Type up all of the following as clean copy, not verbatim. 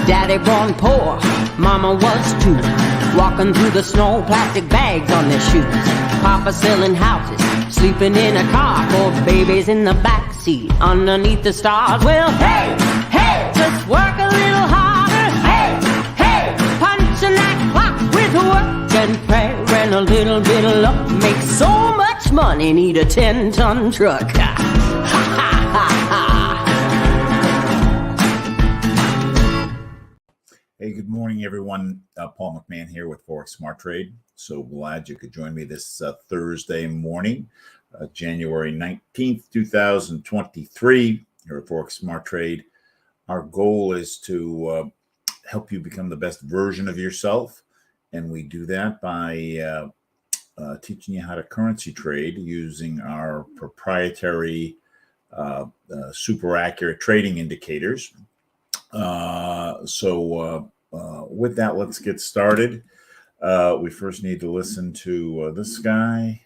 Daddy born poor, mama was too. Walking through the snow, plastic bags on their shoes. Papa selling houses, sleeping in a car. 4 babies in the back seat, underneath the stars. Well, hey, hey, just work a little harder. Hey, hey, punching that clock with work and prayer and a little bit of luck. Make so much money, need a 10-ton truck. Ha, ha, ha, ha. Hey, good morning, everyone. Paul McMann here with Forex Smart Trade. So glad you could join me this Thursday morning, January 19th, 2023, here at Forex Smart Trade. Our goal is to help you become the best version of yourself, and we do that by teaching you how to currency trade using our proprietary super accurate trading indicators. With that, let's get started. We first need to listen to this guy.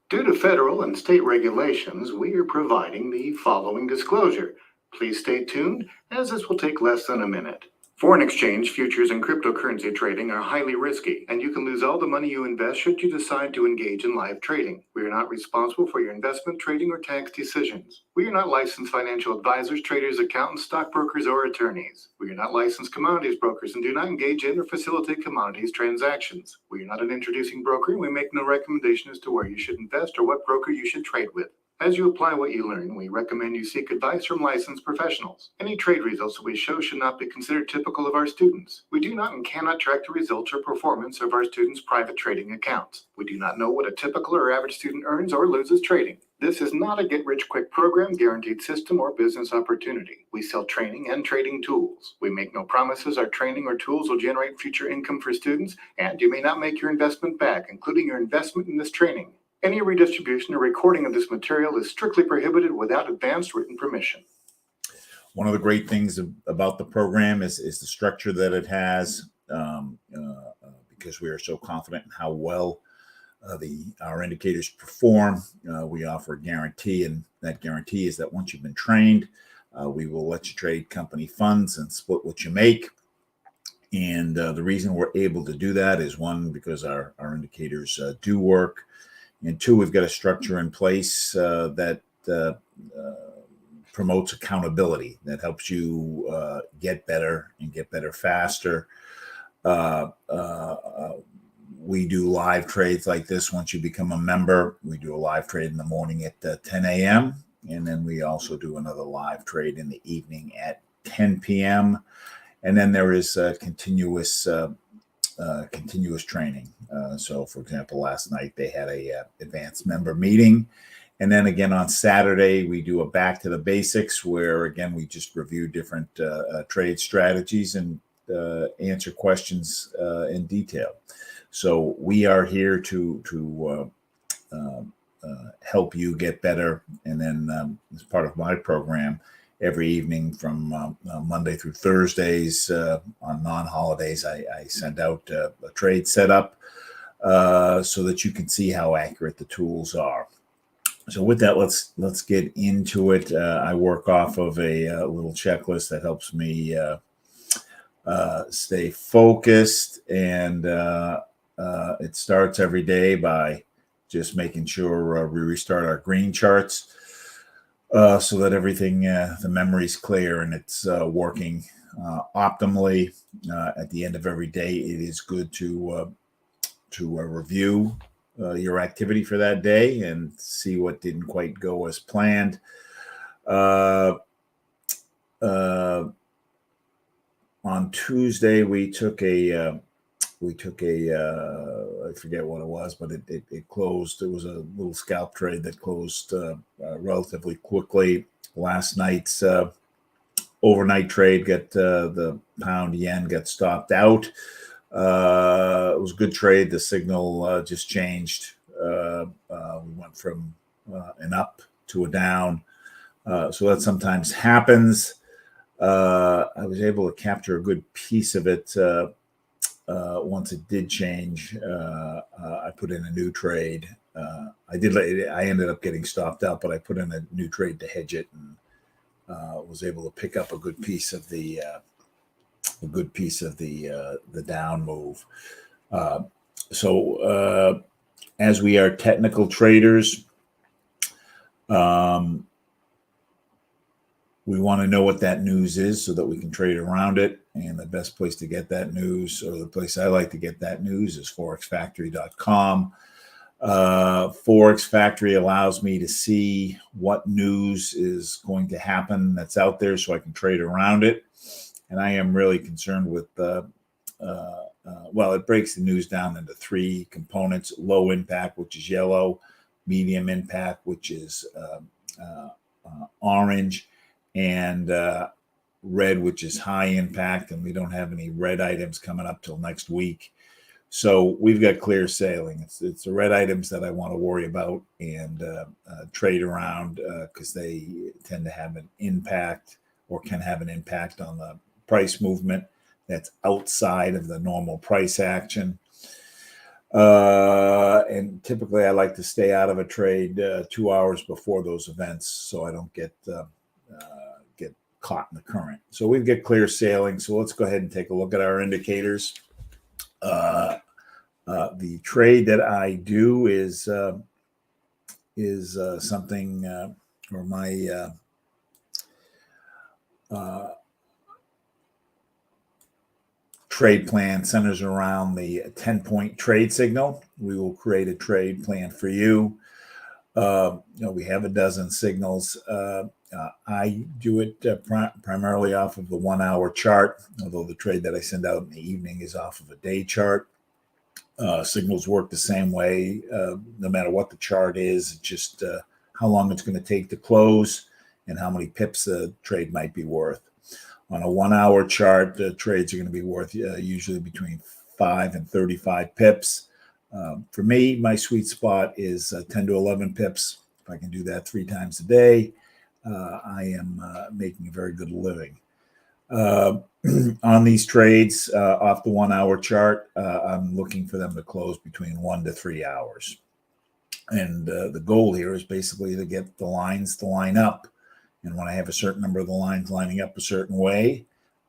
Due to federal and state regulations, we are providing the following disclosure. Please stay tuned, as this will take less than a minute. Foreign exchange, futures, and cryptocurrency trading are highly risky, and you can lose all the money you invest should you decide to engage in live trading. We are not responsible for your investment, trading, or tax decisions. We are not licensed financial advisors, traders, accountants, stockbrokers, or attorneys. We are not licensed commodities brokers and do not engage in or facilitate commodities transactions. We are not an introducing broker, and we make no recommendation as to where you should invest or what broker you should trade with. As you apply what you learn, we recommend you seek advice from licensed professionals. Any trade results that we show should not be considered typical of our students. We do not and cannot track the results or performance of our students' private trading accounts. We do not know what a typical or average student earns or loses trading. This is not a get-rich-quick program, guaranteed system, or business opportunity. We sell training and trading tools. We make no promises our training or tools will generate future income for students, and you may not make your investment back, including your investment in this training. Any redistribution or recording of this material is strictly prohibited without advance written permission. One of the great things about the program is the structure that it has, because we are so confident in how well our indicators perform. We offer a guarantee, and that guarantee is that once you've been trained, we will let you trade company funds and split what you make. And the reason we're able to do that is, one, because our indicators do work. And two, we've got a structure in place that promotes accountability, that helps you get better and get better faster. We do live trades like this once you become a member. We do a live trade in the morning at 10 a.m. And then we also do another live trade in the evening at 10 p.m. And then there is continuous training. So, for example, last night they had a advanced member meeting. And then again on Saturday, we do a back to the basics where, again, we just review different trade strategies and answer questions in detail. So we are here to help you get better. And then as part of my program, every evening from Monday through Thursdays on non-holidays, I send out a trade setup so that you can see how accurate the tools are. So with that, let's get into it. I work off of a little checklist that helps me stay focused, and it starts every day by just making sure we restart our green charts. So that everything, the memory's clear and it's working optimally. At the end of every day, it is good to review your activity for that day and see what didn't quite go as planned. On Tuesday, we took a I forget what it was, but it closed. It was a little scalp trade that closed relatively quickly. Last night's overnight trade the pound yen got stopped out. It was a good trade. The signal just changed. We went from an up to a down. So that sometimes happens. I was able to capture a good piece of it. Once it did change, I put in a new trade. I ended up getting stopped out, but I put in a new trade to hedge it, and was able to pick up a good piece of the down move. So as we are technical traders, we want to know what that news is so that we can trade around it. And the best place to get that news, or the place I like to get that news, is forexfactory.com. Forex Factory allows me to see what news is going to happen that's out there so I can trade around it. And I am really concerned with, it breaks the news down into three components: low impact, which is yellow; medium impact, which is orange; and red, which is high impact. And we don't have any red items coming up till next week. So we've got clear sailing. It's the red items that I want to worry about and trade around because they tend to have an impact, or can have an impact, on the price movement that's outside of the normal price action. And typically I like to stay out of a trade 2 hours before those events so I don't get caught in the current. So we've got clear sailing. So let's go ahead and take a look at our indicators. The trade that I do is something, or my trade plan centers around the 10-point trade signal. We will create a trade plan for you. We have a dozen signals. I do it primarily off of the 1 hour chart, although the trade that I send out in the evening is off of a day chart. Signals work the same way, no matter what the chart is, just how long it's going to take to close and how many pips a trade might be worth. On a 1 hour chart, trades are going to be worth usually between 5 and 35 pips. For me, my sweet spot is 10 to 11 pips. If I can do that 3 times a day, I am making a very good living. On these trades off the 1 hour chart, I'm looking for them to close between 1 to 3 hours. And the goal here is basically to get the lines to line up. And when I have a certain number of the lines lining up a certain way,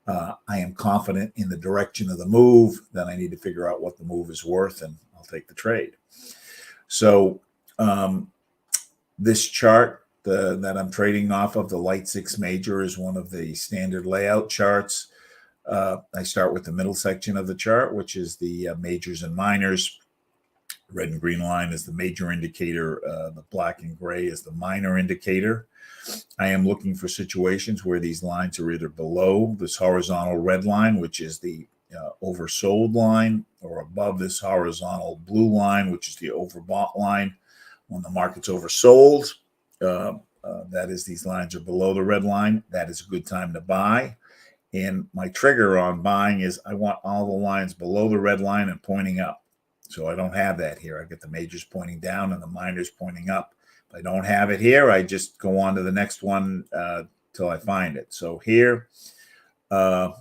I am confident in the direction of the move. Then I need to figure out what the move is worth, and I'll take the trade. So this chart that I'm trading off of, the light 6 major, is one of the standard layout charts. I start with the middle section of the chart, which is the majors and minors. Red and green line is the major indicator. The black and gray is the minor indicator. I am looking for situations where these lines are either below this horizontal red line, which is the oversold line, or above this horizontal blue line, which is the overbought line. When the market's oversold, that is, these lines are below the red line, that is a good time to buy. And my trigger on buying is I want all the lines below the red line and pointing up. So I don't have that here. I get the majors pointing down and the minors pointing up. If I don't have it here, I just go on to the next one till I find it. So here, we are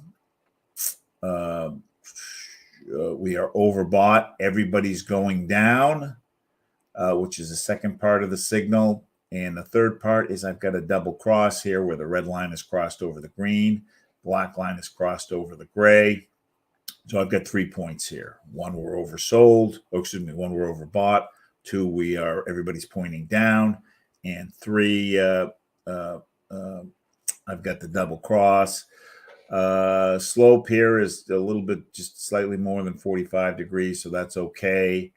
overbought. Everybody's going down, which is the second part of the signal. And the third part is I've got a double cross here where the red line is crossed over the green, black line is crossed over the gray. So I've got 3 points here. 1, we're oversold. 1, we're overbought. 2, everybody's pointing down. And 3, I've got the double cross. Slope here is a little bit, just slightly more than 45 degrees, so that's okay.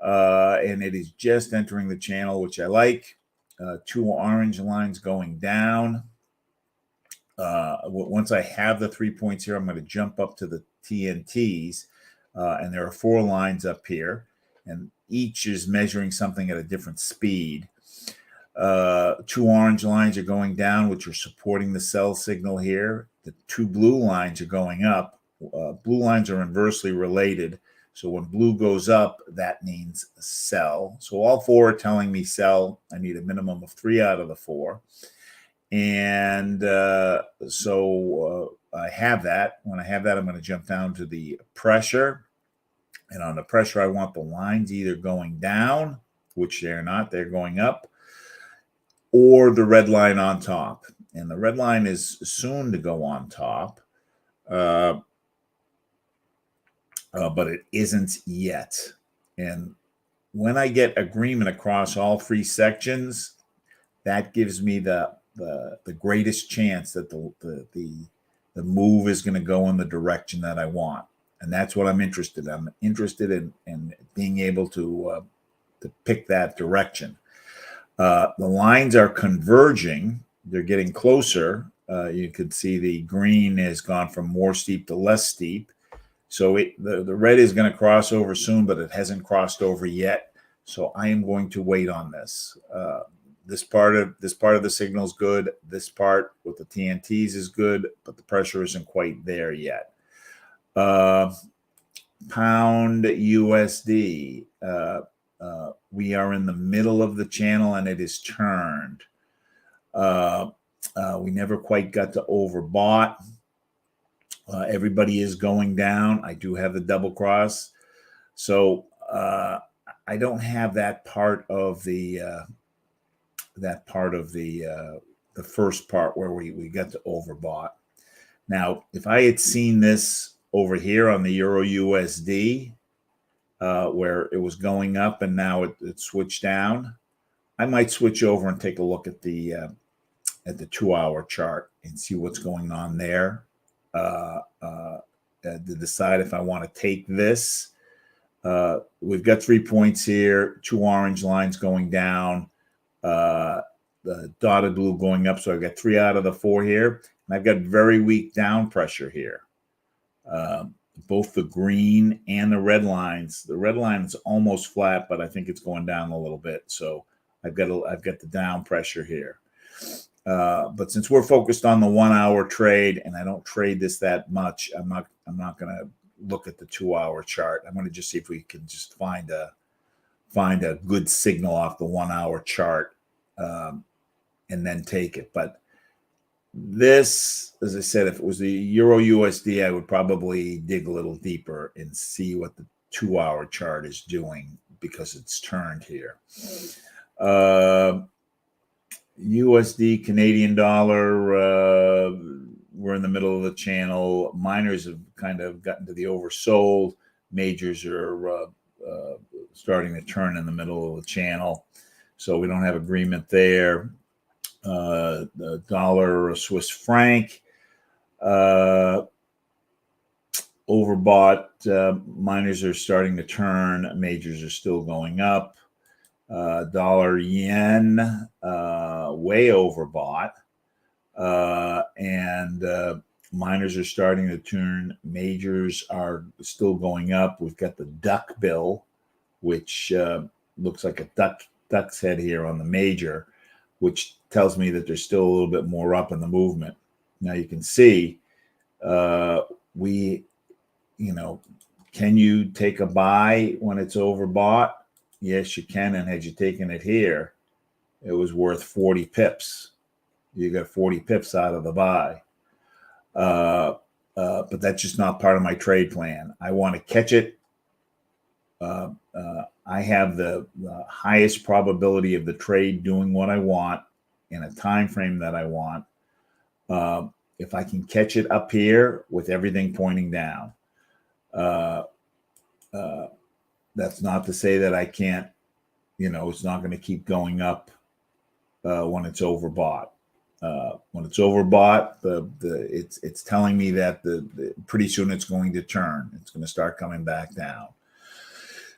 And it is just entering the channel, which I like. 2 orange lines going down. Once I have the 3 points here, I'm going to jump up to the TNTs, and there are 4 lines up here, and each is measuring something at a different speed. 2 orange lines are going down, which are supporting the sell signal here. The 2 blue lines are going up. Blue lines are inversely related, so when blue goes up, that means sell. So all 4 are telling me sell. I need a minimum of 3 out of the 4. And so I have that. When I have that, I'm going to jump down to the pressure. And on the pressure, I want the lines either going down, which they're not, they're going up, or the red line on top. and the red line is soon to go on top, but it isn't yet. And when I get agreement across all three sections, that gives me the greatest chance that the move is going to go in the direction that I want, and that's what I'm interested in. I'm interested in being able to pick that direction. The lines are converging; they're getting closer. You could see the green has gone from more steep to less steep. So the red is going to cross over soon, but it hasn't crossed over yet. So I am going to wait on this. This part of the signal is good. This part with the TNTs is good, but the pressure isn't quite there yet. Pound USD. We are in the middle of the channel and it is turned. We never quite got to overbought. Everybody is going down. I do have the double cross. So I don't have that part of the first part where we got to overbought. Now, if I had seen this over here on the Euro USD, where it was going up and now it switched down, I might switch over and take a look at the 2-hour chart and see what's going on there. To decide if I want to take this. We've got 3 points here, 2 orange lines going down, the dotted blue going up. So I've got 3 out of the 4 here. And I've got very weak down pressure here. Both the green and the red lines. The red line is almost flat, but I think it's going down a little bit. So I've got the down pressure here. But since we're focused on the 1-hour trade, and I don't trade this that much, I'm not going to look at the 2-hour chart. I'm going to just see if we can just find a good signal off the 1-hour chart, and then take it. But this, as I said, if it was the Euro USD, I would probably dig a little deeper and see what the 2-hour chart is doing because it's turned here. USD, Canadian dollar, we're in the middle of the channel. Miners have kind of gotten to the oversold. Majors are starting to turn in the middle of the channel. So we don't have agreement there. The dollar, Swiss franc, overbought. Miners are starting to turn. Majors are still going up. Dollar yen, way overbought, and miners are starting to turn. Majors are still going up. We've got the duck bill, which looks like a duck's head here on the major, which tells me that there's still a little bit more up in the movement. Now you can see can you take a buy when it's overbought? Yes, you can. And had you taken it here, it was worth 40 pips. You got 40 pips out of the buy. But that's just not part of my trade plan. I want to catch it. I have the highest probability of the trade doing what I want in a time frame that I want. If I can catch it up here with everything pointing down. That's not to say that I can't, it's not going to keep going up when it's overbought. When it's overbought, it's telling me that pretty soon it's going to turn. It's going to start coming back down.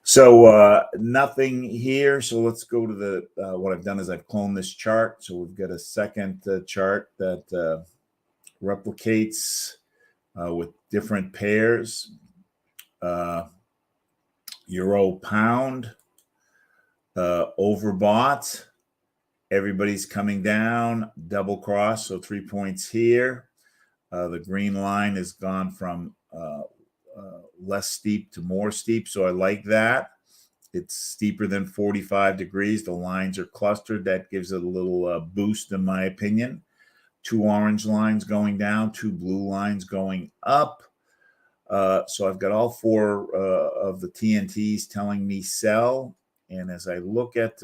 So nothing here. So let's go to what I've done is I've cloned this chart. So we've got a second chart that replicates with different pairs. Euro pound, overbought. Everybody's coming down, double cross, so 3 points here. The green line has gone from less steep to more steep, so I like that. It's steeper than 45 degrees. The lines are clustered. That gives it a little boost, in my opinion. 2 orange lines going down, 2 blue lines going up. So I've got all 4 of the TNTs telling me sell. And as I look at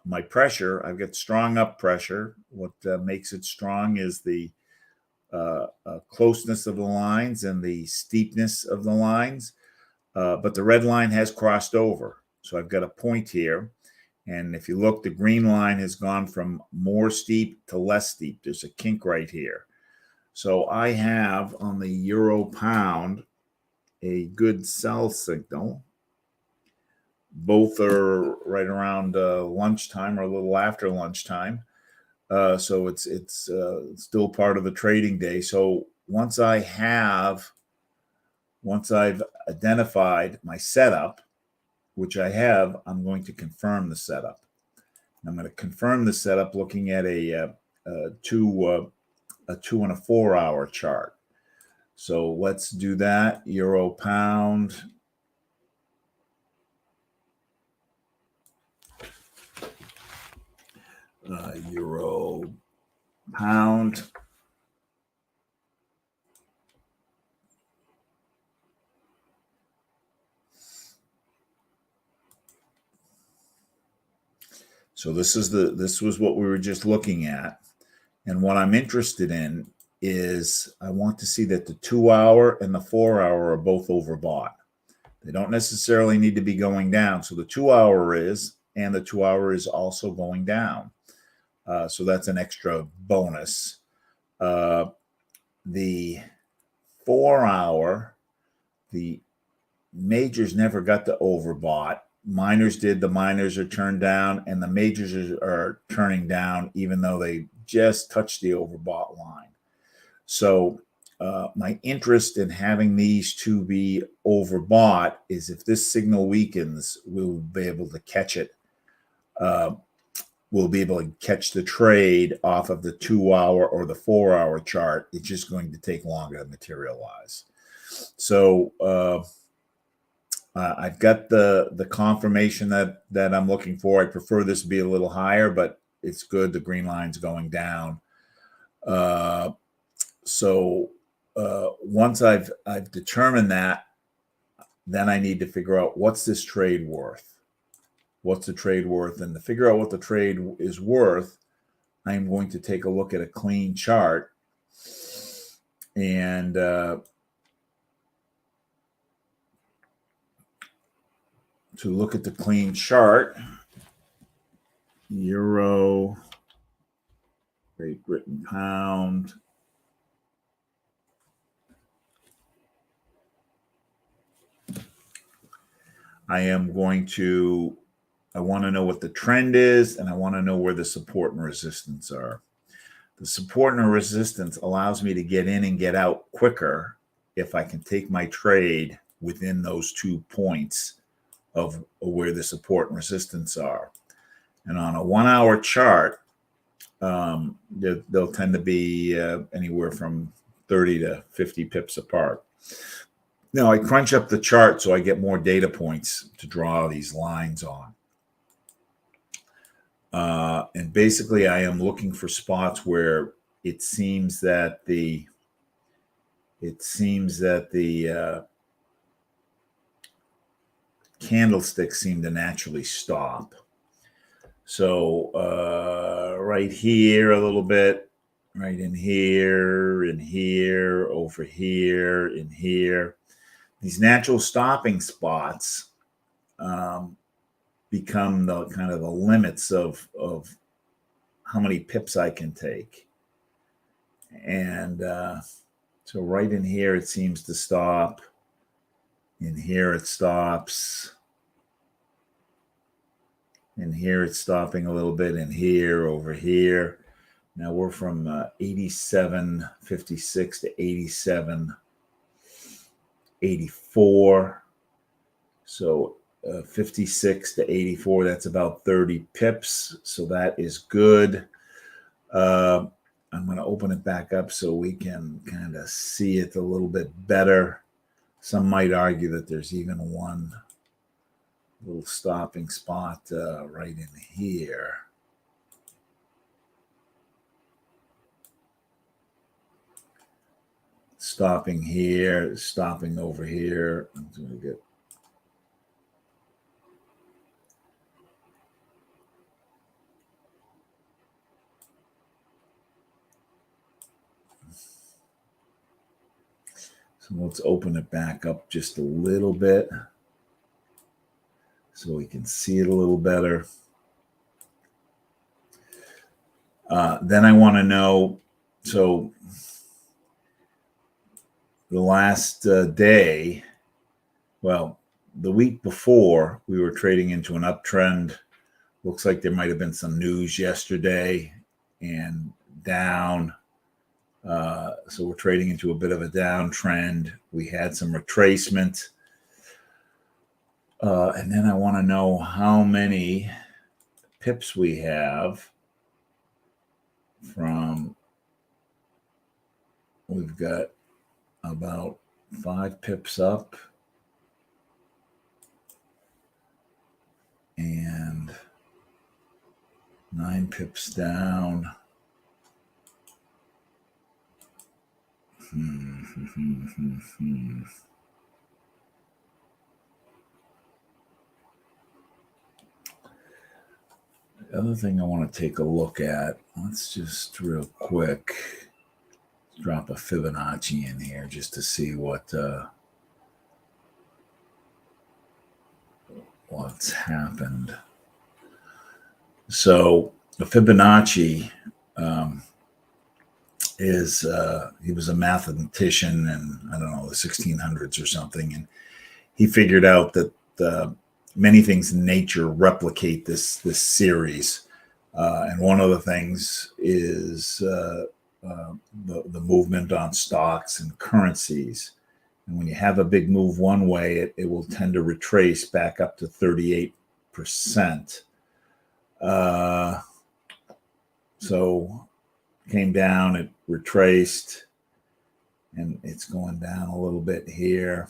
my pressure, I've got strong up pressure. What makes it strong is the closeness of the lines and the steepness of the lines. But the red line has crossed over. So I've got a point here. And if you look, the green line has gone from more steep to less steep. There's a kink right here. So I have on the euro pound a good sell signal. Both are right around lunchtime or a little after lunchtime. So it's still part of the trading day. So once I've identified my setup, which I have, I'm going to confirm the setup. I'm going to confirm the setup looking at a 2 and a 4 hour chart. So let's do that. Euro pound. Euro pound. So this was what we were just looking at. And what I'm interested in is I want to see that the 2 hour and the 4 hour are both overbought. They don't necessarily need to be going down. So the 2 hour is, and the 2 hour is also going down. So that's an extra bonus. The 4 hour, the majors never got the overbought. Minors did. The minors are turned down, and the majors are turning down, even though they just touched the overbought line. So my interest in having these two be overbought is if this signal weakens, we'll be able to catch it. We'll be able to catch the trade off of the 2 hour or the 4 hour chart. It's just going to take longer to materialize. So I've got the confirmation that I'm looking for. I prefer this to be a little higher, but it's good. The green line's going down. So once I've determined that, then I need to figure out what's this trade worth. What's the trade worth? And to figure out what the trade is worth, I'm going to take a look at a clean chart and to look at the clean chart, euro, Great Britain pound, I want to know what the trend is, and I want to know where the support and resistance are. The support and resistance allows me to get in and get out quicker if I can take my trade within those 2 points of where the support and resistance are. And on a 1 hour chart, they'll tend to be anywhere from 30 to 50 pips apart. Now, I crunch up the chart so I get more data points to draw these lines on. And basically, I am looking for spots where it seems that the candlesticks seem to naturally stop. So right here a little bit, right in here, over here, in here. These natural stopping spots become the kind of the limits of how many pips I can take. And so right in here, it seems to stop. In here, it stops. In here, it's stopping a little bit. In here, over here. Now we're from 87.56 to 87.84. So 56 to 84, that's about 30 pips. So that is good. I'm going to open it back up so we can kind of see it a little bit better. Some might argue that there's even one little stopping spot right in here. Stopping here, stopping over here. I'm going to get So let's open it back up just a little bit so we can see it a little better. Then I want to know, so the last day, well, the week before, we were trading into an uptrend. Looks like there might have been some news yesterday and down. So we're trading into a bit of a downtrend. We had some retracement. And then I want to know how many pips we have from, we've got about 5 pips up and 9 pips down. The other thing I want to take a look at, let's just real quick drop a Fibonacci in here just to see what's happened. So the Fibonacci is he was a mathematician in, I don't know, the 1600s or something, and he figured out that many things in nature replicate this series, and one of the things is the movement on stocks and currencies. And when you have a big move one way, it will tend to retrace back up to 38%. So came down, it retraced, and it's going down a little bit here.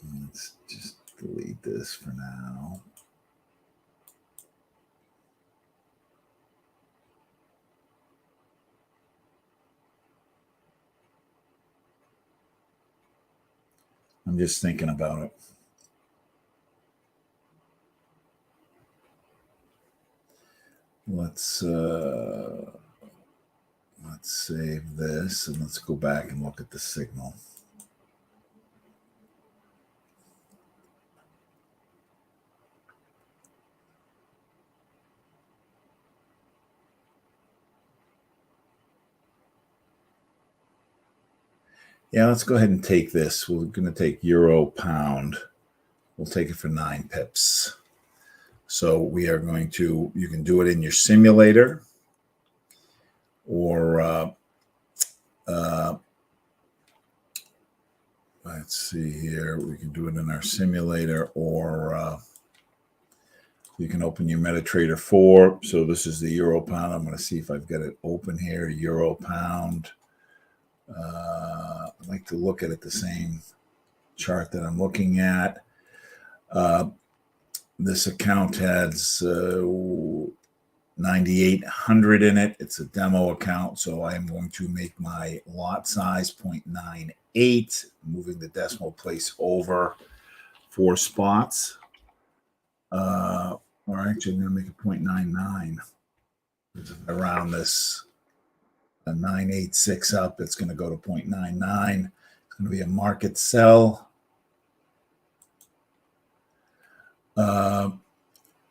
Let's just delete this for now. I'm just thinking about it. Let's save this and let's go back and look at the signal. Yeah, let's go ahead and take this. We're going to take euro pound. We'll take it for 9 pips. So we are going to, you can do it in your simulator, or let's see here. We can do it in our simulator, or you can open your MetaTrader 4. So this is the euro pound. I'm going to see if I've got it open here. Euro pound. I like to look at it the same chart that I'm looking at. This account has 9,800 in it. It's a demo account, so I am going to make my lot size 0.98, moving the decimal place over 4 spots. Or actually, I'm going to make it 0.99. Around this 986 up, it's going to go to 0.99. It's going to be a market sell. I'm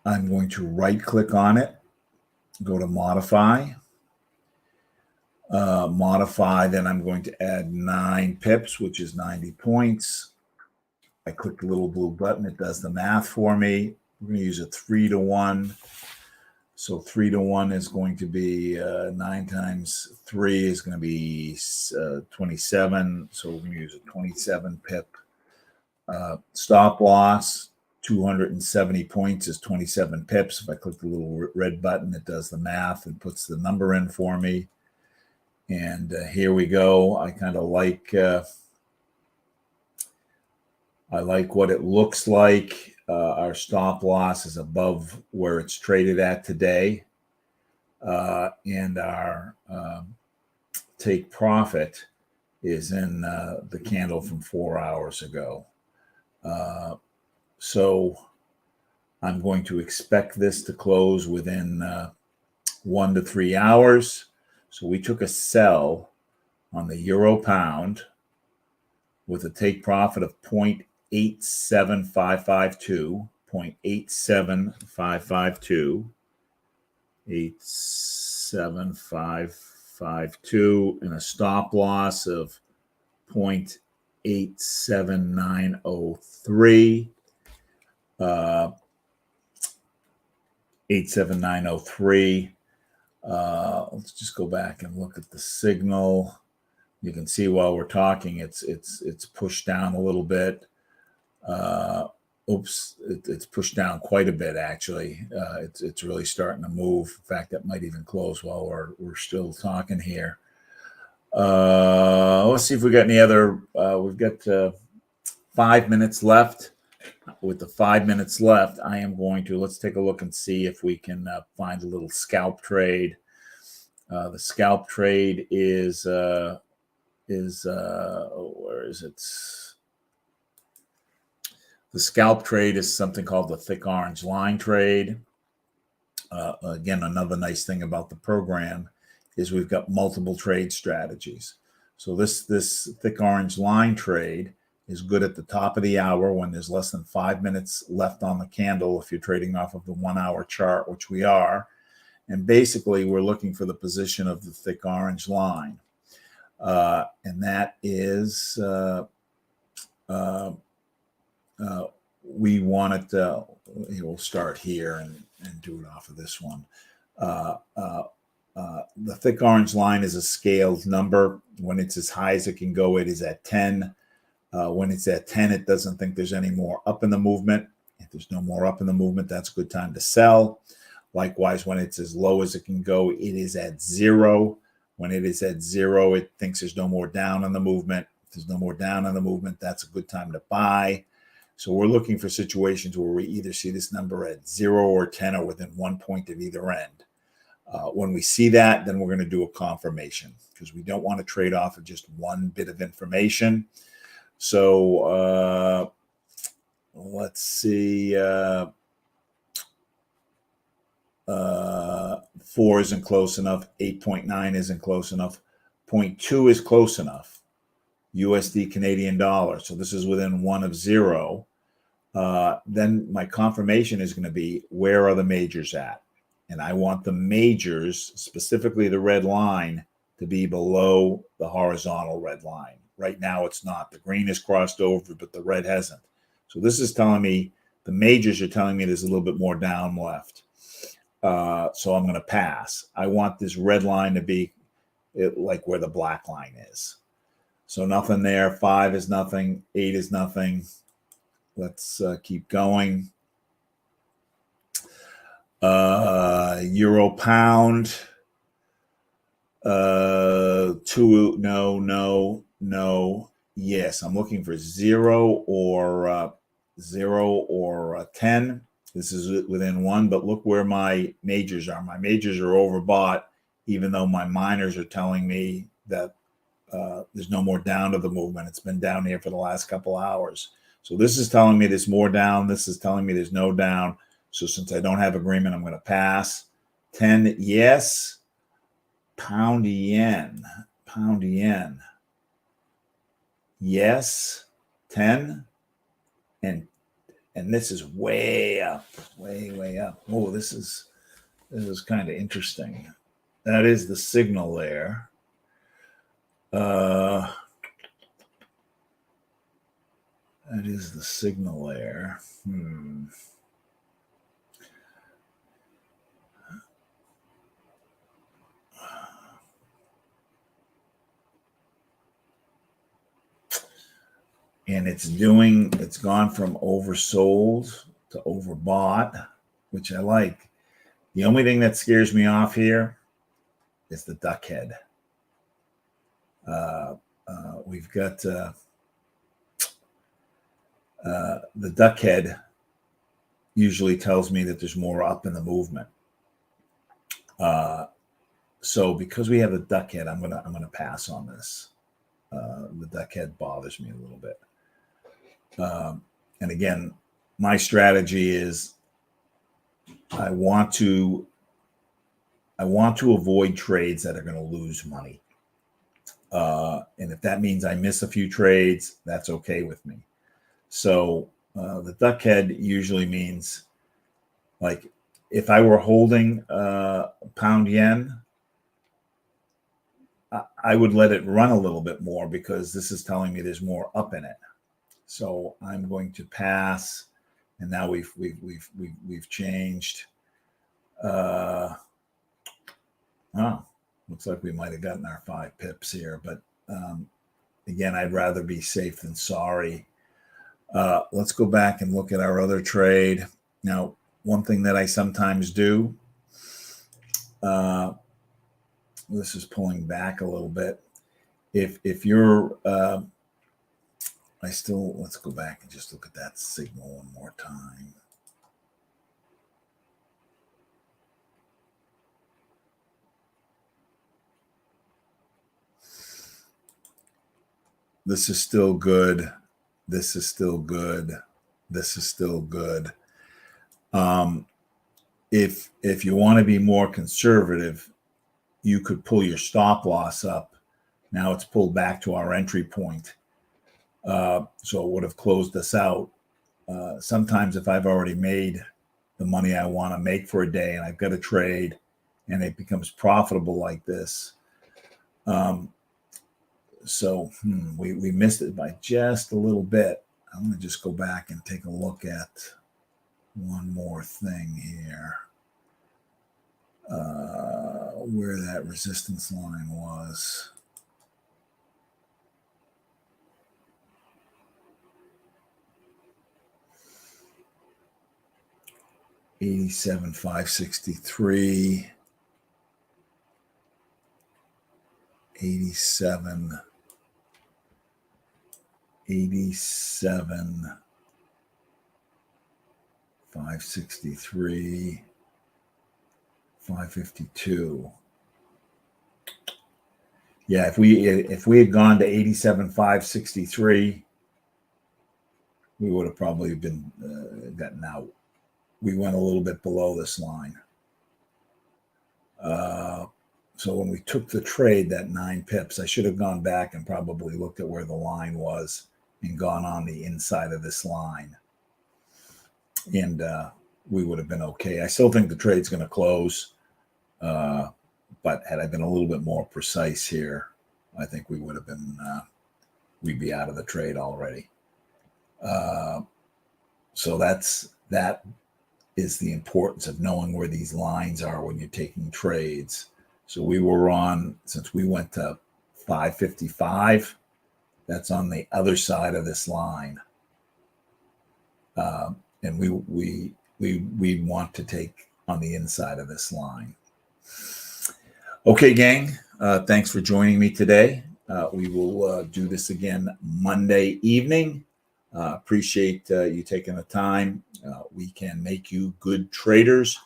going to right click on it, go to modify, then I'm going to add 9 pips, which is 90 points. I click the little blue button, it does the math for me. We're going to use a 3-to-1. So 3-to-1 is going to be 9 times 3 is going to be 27. So we're going to use a 27 pip. Stop loss, 270 points is 27 pips. If I click the little red button, it does the math and puts the number in for me. And here we go. I kind of like what it looks like. Our stop loss is above where it's traded at today. And our take profit is in the candle from 4 hours ago. So I'm going to expect this to close within 1 to 3 hours. So we took a sell on the euro pound with a take profit of 0.87552, 0.87552, 87552, and a stop loss of 0.87903. 87903. Let's just go back and look at the signal. You can see while we're talking, it's pushed down a little bit. It's pushed down quite a bit actually. It's really starting to move. In fact, that might even close while we're still talking here. Let's see if we got any other. We've got 5 minutes left. With the 5 minutes left, I am going to let's take a look and see if we can find a little scalp trade. The scalp trade is where is it? The scalp trade is something called the thick orange line trade. Again, another nice thing about the program is we've got multiple trade strategies. So this thick orange line trade is good at the top of the hour when there's less than 5 minutes left on the candle if you're trading off of the 1 hour chart, which we are. And basically, we're looking for the position of the thick orange line. And that is, we want it to, we'll start here and do it off of this one. The thick orange line is a scaled number. When it's as high as it can go, it is at 10. When it's at 10, it doesn't think there's any more up in the movement. If there's no more up in the movement, that's a good time to sell. Likewise, when it's as low as it can go, it is at 0. When it is at 0, it thinks there's no more down in the movement. If there's no more down in the movement, that's a good time to buy. So we're looking for situations where we either see this number at 0 or 10 or within 1 point of either end. When we see that, then we're going to do a confirmation because we don't want to trade off of just one bit of information. So let's see. 4 isn't close enough. 8.9 isn't close enough. 0.2 is close enough. USD Canadian dollar. So this is within 1 of 0. Then my confirmation is going to be, where are the majors at? And I want the majors, specifically the red line, to be below the horizontal red line. Right now it's not. The green is crossed over, but the red hasn't. So this is telling me, the majors are telling me there's a little bit more down left. So I'm going to pass. I want this red line to be like where the black line is. So nothing there. 5 is nothing. 8 is nothing. Let's keep going. Euro pound. 2, no. Yes, I'm looking for 0 or 10. This is within 1, but look where my majors are. My majors are overbought, even though my minors are telling me that there's no more down to the movement. It's been down here for the last couple hours. So this is telling me there's more down. This is telling me there's no down. So since I don't have agreement, I'm going to pass. 10, yes. Pound yen. Yes. 10. And this is way up, way up. Oh, this is kind of interesting. That is the signal there. That is the signal there. And it's gone from oversold to overbought, which I like. The only thing that scares me off here is the duck head. We've got the duck head usually tells me that there's more up in the movement. So because we have the duck head, I'm gonna pass on this. The duck head bothers me a little bit. And again, my strategy is I want to avoid trades that are going to lose money. And if that means I miss a few trades, that's okay with me. So the duck head usually means, like, if I were holding pound yen, I would let it run a little bit more because this is telling me there's more up in it. So I'm going to pass, and now we've changed. Looks like we might have gotten our 5 pips here, but again, I'd rather be safe than sorry. Let's go back and look at our other trade. Now, one thing that I sometimes do, this is pulling back a little bit. If you're, let's go back and just look at that signal one more time. This is still good. This is still good. This is still good. If you want to be more conservative, you could pull your stop loss up. Now it's pulled back to our entry point. So it would have closed us out. Sometimes if I've already made the money I want to make for a day and I've got a trade and it becomes profitable like this, we missed it by just a little bit. I'm going to just go back and take a look at one more thing here. Where that resistance line was. $87,563. 563, 552. Yeah, if we had gone to 87,563, we would have probably been gotten out. We went a little bit below this line. So when we took the trade, that 9 pips, I should have gone back and probably looked at where the line was and gone on the inside of this line. And we would have been okay. I still think the trade's going to close. But had I been a little bit more precise here, I think we would have been, we'd be out of the trade already. So that is the importance of knowing where these lines are when you're taking trades. So we were on, since we went to 555, that's on the other side of this line. And we want to take on the inside of this line. Okay, gang, thanks for joining me today. We will do this again Monday evening. Appreciate you taking the time. We can make you good traders.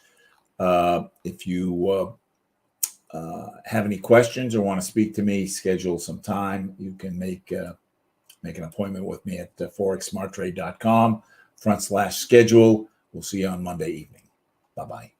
If you have any questions or want to speak to me, schedule some time. You can make an appointment with me at forexsmarttrade.com/schedule. We'll see you on Monday evening. Bye-bye.